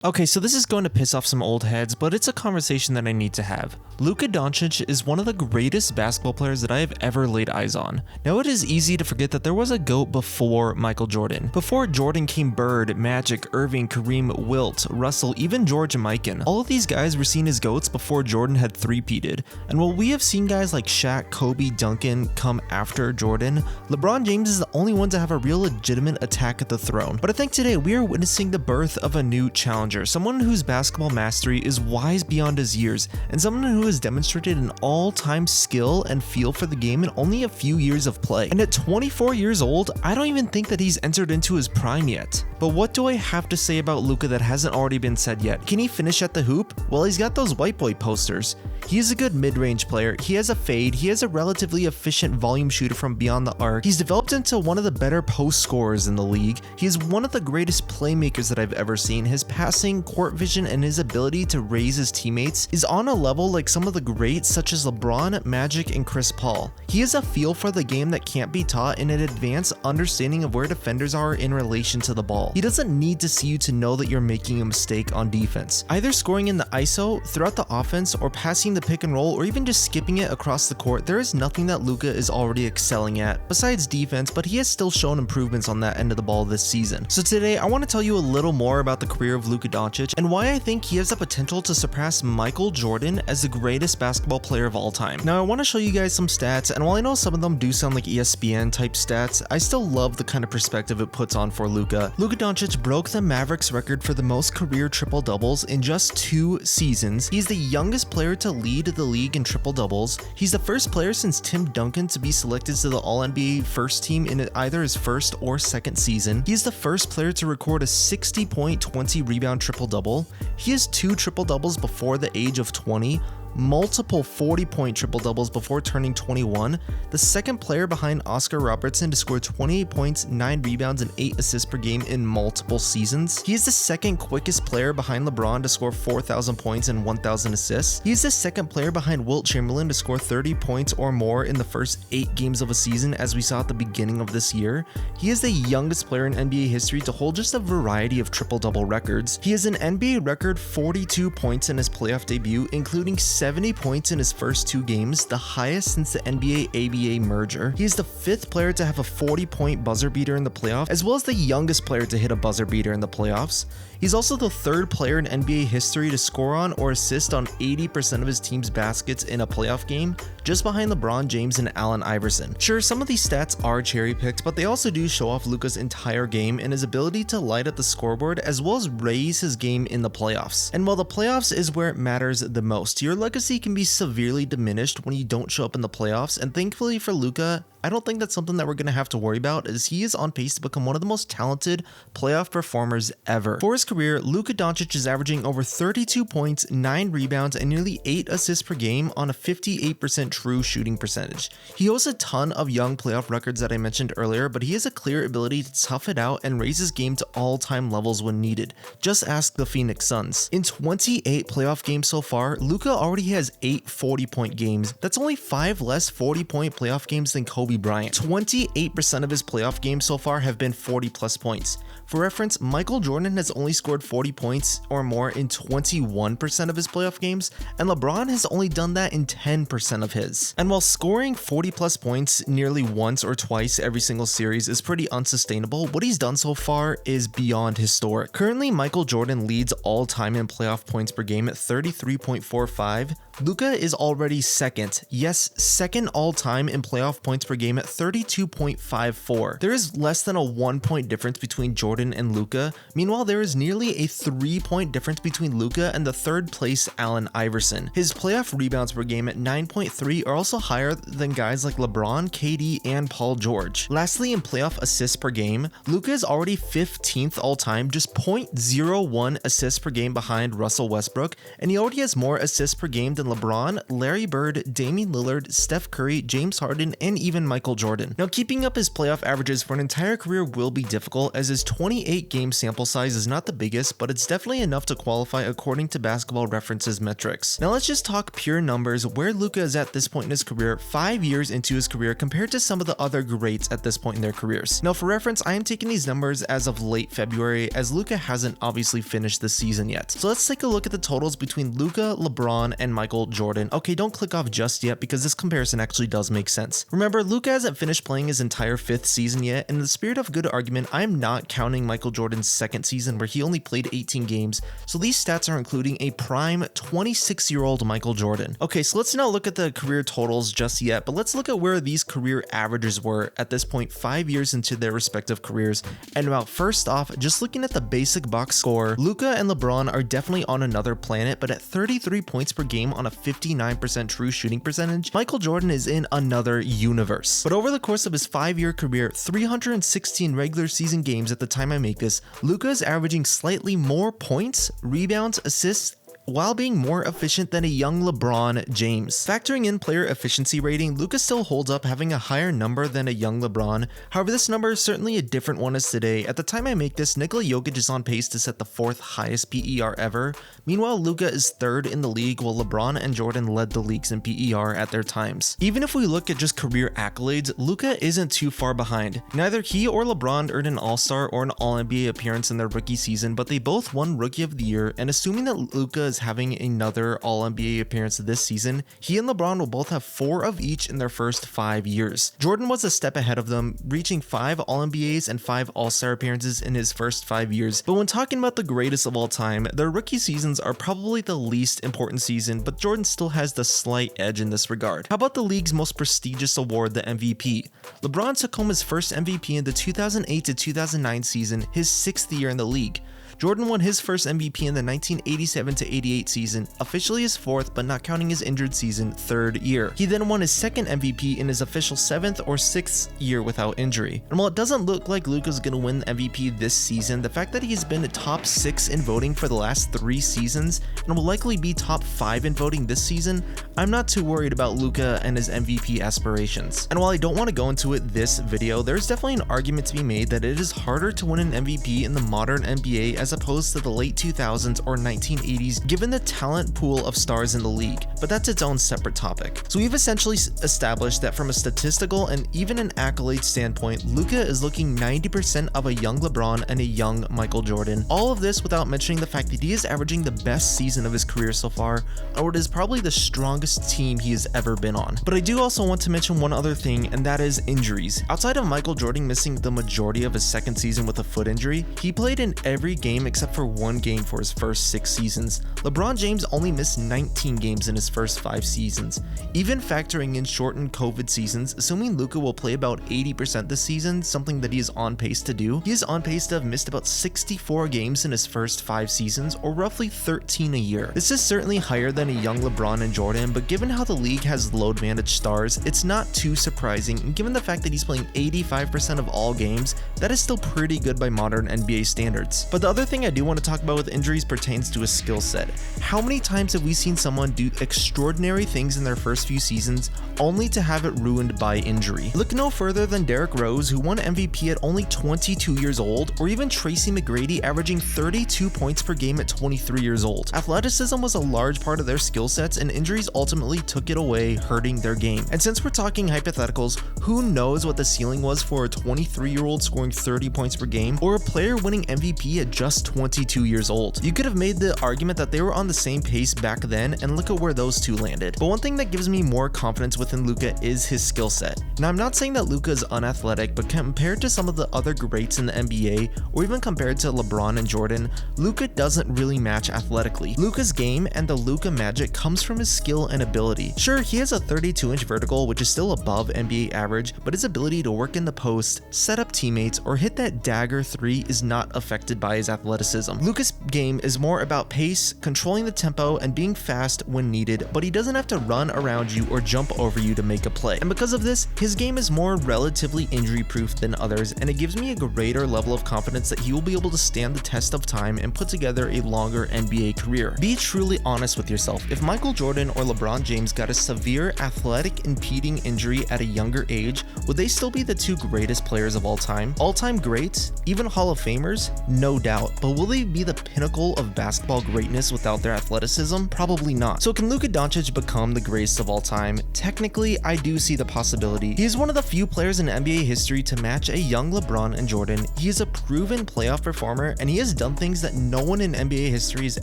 Okay, so this is going to piss off some old heads, but it's a conversation that I need to have. Luka Doncic is one of the greatest basketball players that I have ever laid eyes on. Now, it is easy to forget that there was a GOAT before Michael Jordan. Before Jordan came Bird, Magic, Irving, Kareem, Wilt, Russell, even George and Mikan. All of these guys were seen as GOATs before Jordan had three-peated. And while we have seen guys like Shaq, Kobe, Duncan come after Jordan, LeBron James is the only one to have a real legitimate attack at the throne. But I think today we are witnessing the birth of a new challenger. Someone whose basketball mastery is wise beyond his years, and someone who has demonstrated an all-time skill and feel for the game in only a few years of play. And at 24 years old, I don't even think that he's entered into his prime yet. But what do I have to say about Luka that hasn't already been said yet? Can he finish at the hoop? Well, he's got those white boy posters. He is a good mid-range player, he has a fade, he has a relatively efficient volume shooter from beyond the arc, he's developed into one of the better post scorers in the league, he is one of the greatest playmakers that I've ever seen, his passing, court vision, and his ability to raise his teammates is on a level like some of the greats such as LeBron, Magic, and Chris Paul. He has a feel for the game that can't be taught and an advanced understanding of where defenders are in relation to the ball. He doesn't need to see you to know that you're making a mistake on defense. Either scoring in the ISO, throughout the offense, or passing the pick and roll, or even just skipping it across the court, there is nothing that Luka is already excelling at, besides defense, but he has still shown improvements on that end of the ball this season. So today, I want to tell you a little more about the career of Luka Doncic and why I think he has the potential to surpass Michael Jordan as the greatest basketball player of all time. Now, I want to show you guys some stats, and while I know some of them do sound like ESPN type stats, I still love the kind of perspective it puts on for Luka. Luka Doncic broke the Mavericks record for the most career triple doubles in just 2 seasons. He's the youngest player to lead the league in triple doubles. He's the first player since Tim Duncan to be selected to the All-NBA first team in either his first or second season. He's the first player to record a 60-point, 20-rebound triple-double. He has 2 triple-doubles before the age of 20, multiple 40-point triple-doubles before turning 21, the second player behind Oscar Robertson to score 28 points, 9 rebounds, and 8 assists per game in multiple seasons. He is the second quickest player behind LeBron to score 4,000 points and 1,000 assists. He is the second player behind Wilt Chamberlain to score 30 points or more in the first 8 games of a season, as we saw at the beginning of this year. He is the youngest player in NBA history to hold just a variety of triple-double records. He has an NBA record 42 points in his playoff debut, including 70 points in his first 2 games, the highest since the NBA-ABA merger. He is the 5th player to have a 40-point buzzer beater in the playoffs, as well as the youngest player to hit a buzzer beater in the playoffs. He's also the 3rd player in NBA history to score on or assist on 80% of his team's baskets in a playoff game, just behind LeBron James and Allen Iverson. Sure, some of these stats are cherry picked, but they also do show off Luka's entire game and his ability to light up the scoreboard as well as raise his game in the playoffs. And while the playoffs is where it matters the most, your legacy can be severely diminished when you don't show up in the playoffs, and thankfully for Luka, I don't think that's something that we're going to have to worry about, as he is on pace to become one of the most talented playoff performers ever. For his career, Luka Doncic is averaging over 32 points, 9 rebounds, and nearly 8 assists per game on a 58% true shooting percentage. He holds a ton of young playoff records that I mentioned earlier, but he has a clear ability to tough it out and raise his game to all-time levels when needed. Just ask the Phoenix Suns. In 28 playoff games so far, Luka already has 8 40-point games. That's only 5 less 40-point playoff games than Kobe Bryant. 28% of his playoff games so far have been 40+ points. For reference, Michael Jordan has only scored 40 points or more in 21% of his playoff games, and LeBron has only done that in 10% of his. And while scoring 40+ points nearly once or twice every single series is pretty unsustainable, what he's done so far is beyond historic. Currently, Michael Jordan leads all time in playoff points per game at 33.45. Luka is already second, yes, second all time in playoff points per game at 32.54. There is less than a 1-point difference between Jordan and Luka. Meanwhile, there is nearly a 3-point difference between Luka and the 3rd place Allen Iverson. His playoff rebounds per game at 9.3 are also higher than guys like LeBron, KD, and Paul George. Lastly, in playoff assists per game, Luka is already 15th all time, just 0.01 assists per game behind Russell Westbrook, and he already has more assists per game than LeBron, Larry Bird, Damian Lillard, Steph Curry, James Harden, and even Michael Jordan. Now, keeping up his playoff averages for an entire career will be difficult, as his 28-game sample size is not the biggest, but it's definitely enough to qualify according to Basketball Reference's metrics. Now let's just talk pure numbers, where Luka is at this point in his career, 5 years into his career compared to some of the other greats at this point in their careers. Now for reference, I am taking these numbers as of late February, as Luka hasn't obviously finished the season yet. So let's take a look at the totals between Luka, LeBron, and Michael Jordan. Okay, don't click off just yet, because this comparison actually does make sense. Remember, Luka hasn't finished playing his entire 5th season yet, and in the spirit of good argument, I am not counting Michael Jordan's 2nd season where he only played 18 games, so these stats are including a prime 26-year-old Michael Jordan. Okay, so let's not look at the career totals just yet, but let's look at where these career averages were at this point 5 years into their respective careers. And well, first off, just looking at the basic box score, Luka and LeBron are definitely on another planet, but at 33 points per game on a 59% true shooting percentage, Michael Jordan is in another universe. But over the course of his 5-year career, 316 regular season games at the time I make this, Luka is averaging slightly more points, rebounds, assists, while being more efficient than a young LeBron James. Factoring in player efficiency rating, Luka still holds up, having a higher number than a young LeBron. However, this number is certainly a different one as today. At the time I make this, Nikola Jokic is on pace to set the 4th highest PER ever. Meanwhile, Luka is 3rd in the league, while LeBron and Jordan led the leagues in PER at their times. Even if we look at just career accolades, Luka isn't too far behind. Neither he or LeBron earned an All-Star or an All-NBA appearance in their rookie season, but they both won Rookie of the Year, and assuming that Luka is having another All-NBA appearance this season, he and LeBron will both have 4 of each in their first 5 years. Jordan was a step ahead of them, reaching 5 All-NBAs and 5 All-Star appearances in his first 5 years. But when talking about the greatest of all time, their rookie seasons are probably the least important season, but Jordan still has the slight edge in this regard. How about the league's most prestigious award, the MVP? LeBron took home his first MVP in the 2008 to 2009 season, his 6th year in the league. Jordan won his first MVP in the 1987-88 season, officially his 4th, but not counting his injured season, 3rd year. He then won his 2nd MVP in his official 7th or 6th year without injury. And while it doesn't look like Luka's gonna win the MVP this season, the fact that he's been top 6 in voting for the last 3 seasons, and will likely be top 5 in voting this season, I'm not too worried about Luka and his MVP aspirations. And while I don't want to go into it this video, there's definitely an argument to be made that it is harder to win an MVP in the modern NBA as opposed to the late 2000s or 1980s, given the talent pool of stars in the league, but that's its own separate topic. So we've essentially established that from a statistical and even an accolade standpoint, Luka is looking 90% of a young LeBron and a young Michael Jordan. All of this without mentioning the fact that he is averaging the best season of his career so far, or it is probably the strongest team he has ever been on. But I do also want to mention one other thing, and that is injuries. Outside of Michael Jordan missing the majority of his 2nd season with a foot injury, he played in every game except for 1 game for his first 6 seasons. LeBron James only missed 19 games in his first 5 seasons. Even factoring in shortened COVID seasons, assuming Luka will play about 80% this season, something that he is on pace to do, he is on pace to have missed about 64 games in his first 5 seasons, or roughly 13 a year. This is certainly higher than a young LeBron and Jordan, but given how the league has load managed stars, it's not too surprising, and given the fact that he's playing 85% of all games, that is still pretty good by modern NBA standards. But the other thing I do want to talk about with injuries pertains to a skill set. How many times have we seen someone do extraordinary things in their first few seasons only to have it ruined by injury? Look no further than Derrick Rose, who won MVP at only 22 years old, or even Tracy McGrady averaging 32 points per game at 23 years old. Athleticism was a large part of their skill sets, and injuries ultimately took it away, hurting their game. And since we're talking hypotheticals, who knows what the ceiling was for a 23-year-old scoring 30 points per game, or a player winning MVP at just 22 years old? You could have made the argument that they were on the same pace back then, and look at where those two landed. But one thing that gives me more confidence within Luka is his skill set. Now, I'm not saying that Luka is unathletic, but compared to some of the other greats in the NBA, or even compared to LeBron and Jordan, Luka doesn't really match athletically. Luka's game and the Luka magic comes from his skill and ability. Sure, he has a 32-inch vertical, which is still above NBA average, but his ability to work in the post, set up teammates, or hit that dagger 3 is not affected by his athleticism. Luka's game is more about pace, controlling the tempo, and being fast when needed, but he doesn't have to run around you or jump over you to make a play. And because of this, his game is more relatively injury-proof than others, and it gives me a greater level of confidence that he will be able to stand the test of time and put together a longer NBA career. Be truly honest with yourself. If Michael Jordan or LeBron James got a severe athletic impeding injury at a younger age, would they still be the two greatest players of all time? All-time greats? Even Hall of Famers? No doubt. But will they be the pinnacle of basketball greatness without their athleticism? Probably not. So can Luka Doncic become the greatest of all time? Technically, I do see the possibility. He is one of the few players in NBA history to match a young LeBron and Jordan. He is a proven playoff performer, and he has done things that no one in NBA history has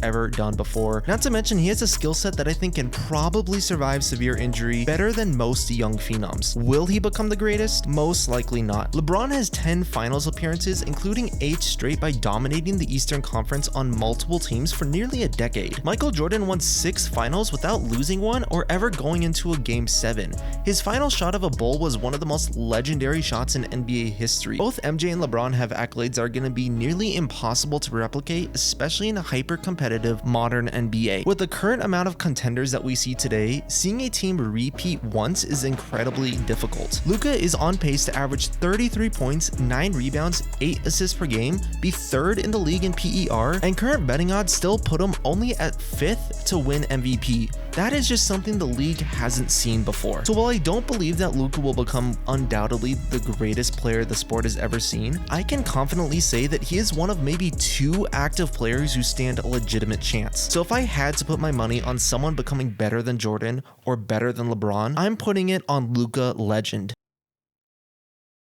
ever done before. Not to mention, he has a skill set that I think can probably survive severe injury better than most young phenoms. Will he become the greatest? Most likely not. LeBron has 10 finals appearances, including 8 straight by dominating the Eastern Conference on multiple teams for nearly a decade. Michael Jordan won 6 finals without losing one or ever going into a Game 7. His final shot of a bull was one of the most legendary shots in NBA history. Both MJ and LeBron have accolades that are going to be nearly impossible to replicate, especially in a hyper-competitive modern NBA. With the current amount of contenders that we see today, seeing a team repeat once is incredibly difficult. Luka is on pace to average 33 points, 9 rebounds, 8 assists per game, be 3rd in the league in PER, and current betting odds still put him only at 5th to win MVP. That is just something the league hasn't seen before. So while I don't believe that Luka will become undoubtedly the greatest player the sport has ever seen, I can confidently say that he is one of maybe 2 active players who stand a legitimate chance. So if I had to put my money on someone becoming better than Jordan or better than LeBron, I'm putting it on Luka Legend.